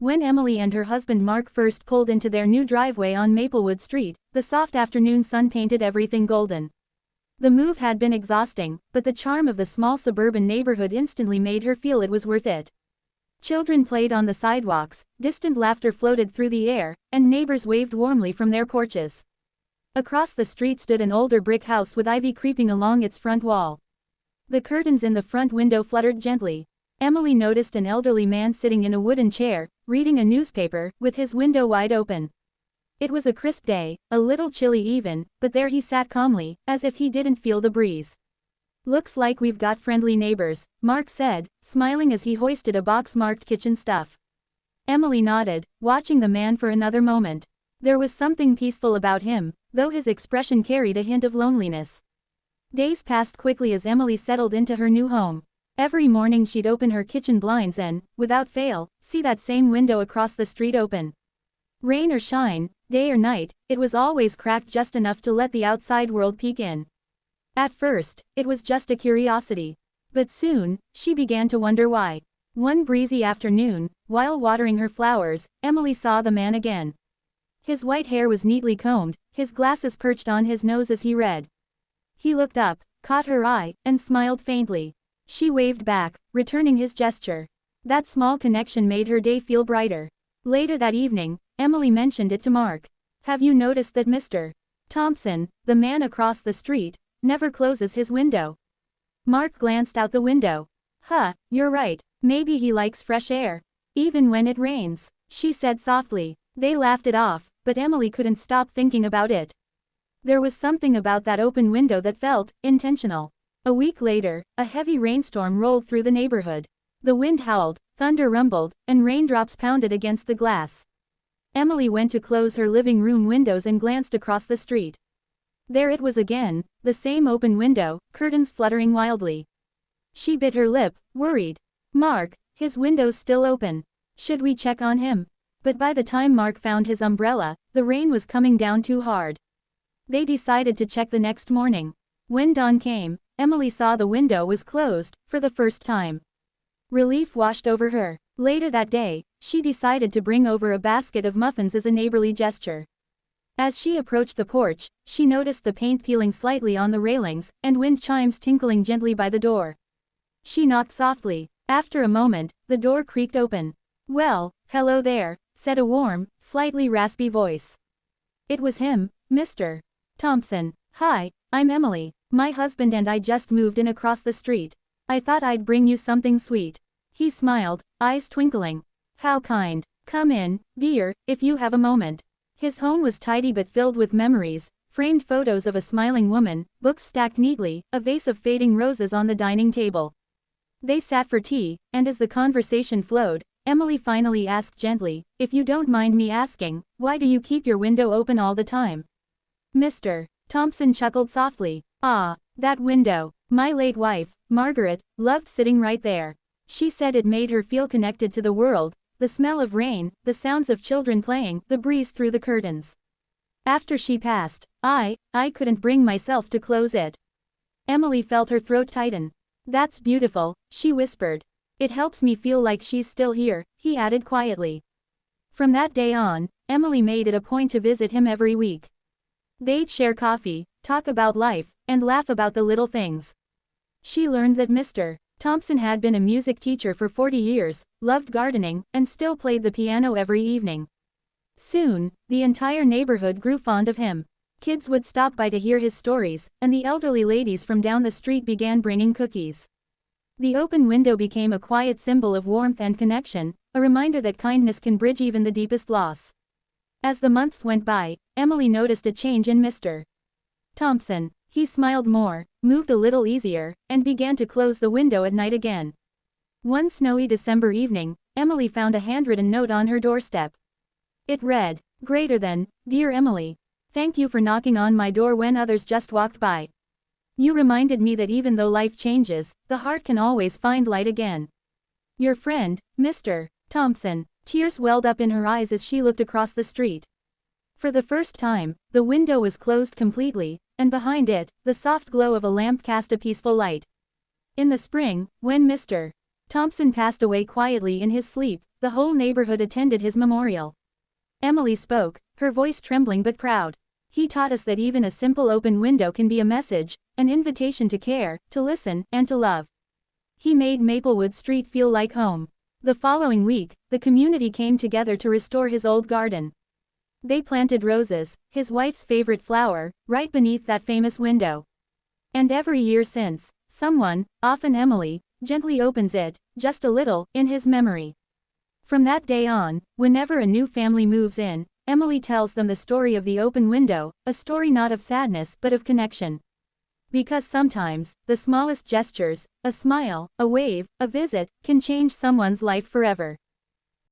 When Emily and her husband Mark first pulled into their new driveway on Maplewood Street, the soft afternoon sun painted everything golden. The move had been exhausting, but the charm of the small suburban neighborhood instantly made her feel it was worth it. Children played on the sidewalks, distant laughter floated through the air, and neighbors waved warmly from their porches. Across the street stood an older brick house with ivy creeping along its front wall. The curtains in the front window fluttered gently. Emily noticed an elderly man sitting in a wooden chair, reading a newspaper, with his window wide open. It was a crisp day, a little chilly even, but there he sat calmly, as if he didn't feel the breeze. "Looks like we've got friendly neighbors," Mark said, smiling as he hoisted a box marked kitchen stuff. Emily nodded, watching the man for another moment. There was something peaceful about him, though his expression carried a hint of loneliness. Days passed quickly as Emily settled into her new home. Every morning she'd open her kitchen blinds and, without fail, see that same window across the street open. Rain or shine, day or night, it was always cracked just enough to let the outside world peek in. At first, it was just a curiosity. But soon, she began to wonder why. One breezy afternoon, while watering her flowers, Emily saw the man again. His white hair was neatly combed, his glasses perched on his nose as he read. He looked up, caught her eye, and smiled faintly. She waved back, returning his gesture. That small connection made her day feel brighter. Later that evening, Emily mentioned it to Mark. "Have you noticed that Mr. Thompson, the man across the street, never closes his window?" Mark glanced out the window. "Huh, you're right. Maybe he likes fresh air. Even when it rains," she said softly. They laughed it off, but Emily couldn't stop thinking about it. There was something about that open window that felt intentional. A week later, a heavy rainstorm rolled through the neighborhood. The wind howled, thunder rumbled, and raindrops pounded against the glass. Emily went to close her living room windows and glanced across the street. There it was again, the same open window, curtains fluttering wildly. She bit her lip, worried. Mark, his window's still open. Should we check on him? But by the time Mark found his umbrella, the rain was coming down too hard. They decided to check the next morning. When dawn came, Emily saw the window was closed, for the first time. Relief washed over her. Later that day, she decided to bring over a basket of muffins as a neighborly gesture. As she approached the porch, she noticed the paint peeling slightly on the railings, and wind chimes tinkling gently by the door. She knocked softly. After a moment, the door creaked open. "Well, hello there," said a warm, slightly raspy voice. It was him, Mr. Thompson. "Hi, I'm Emily. My husband and I just moved in across the street. I thought I'd bring you something sweet." He smiled, eyes twinkling. "How kind. Come in, dear, if you have a moment." His home was tidy but filled with memories, framed photos of a smiling woman, books stacked neatly, a vase of fading roses on the dining table. They sat for tea, and as the conversation flowed, Emily finally asked gently, "If you don't mind me asking, why do you keep your window open all the time?" Mr. Thompson chuckled softly. "Ah, that window. My late wife, Margaret, loved sitting right there. She said it made her feel connected to the world, the smell of rain, the sounds of children playing, the breeze through the curtains. After she passed, I couldn't bring myself to close it." Emily felt her throat tighten. "That's beautiful," she whispered. "It helps me feel like she's still here," he added quietly. From that day on, Emily made it a point to visit him every week. They'd share coffee, talk about life, and laugh about the little things. She learned that Mr. Thompson had been a music teacher for 40 years, loved gardening, and still played the piano every evening. Soon, the entire neighborhood grew fond of him. Kids would stop by to hear his stories, and the elderly ladies from down the street began bringing cookies. The open window became a quiet symbol of warmth and connection, a reminder that kindness can bridge even the deepest loss. As the months went by, Emily noticed a change in Mr. Thompson. He smiled more, moved a little easier, and began to close the window at night again. One snowy December evening, Emily found a handwritten note on her doorstep. It read, "Greater than, dear Emily. Thank you for knocking on my door when others just walked by. You reminded me that even though life changes, the heart can always find light again. Your friend, Mr. Thompson." Tears welled up in her eyes as she looked across the street. For the first time, the window was closed completely, and behind it, the soft glow of a lamp cast a peaceful light. In the spring, when Mr. Thompson passed away quietly in his sleep. The whole neighborhood attended his memorial. Emily spoke, her voice trembling but proud. He taught us that even a simple open window can be a message, an invitation to care, to listen, and to love. He made Maplewood Street feel like home. The following week, the community came together to restore his old garden. They planted roses, his wife's favorite flower, right beneath that famous window. And every year since, someone, often Emily, gently opens it, just a little, in his memory. From that day on, whenever a new family moves in, Emily tells them the story of the open window, a story not of sadness but of connection. Because sometimes, the smallest gestures, a smile, a wave, a visit, can change someone's life forever.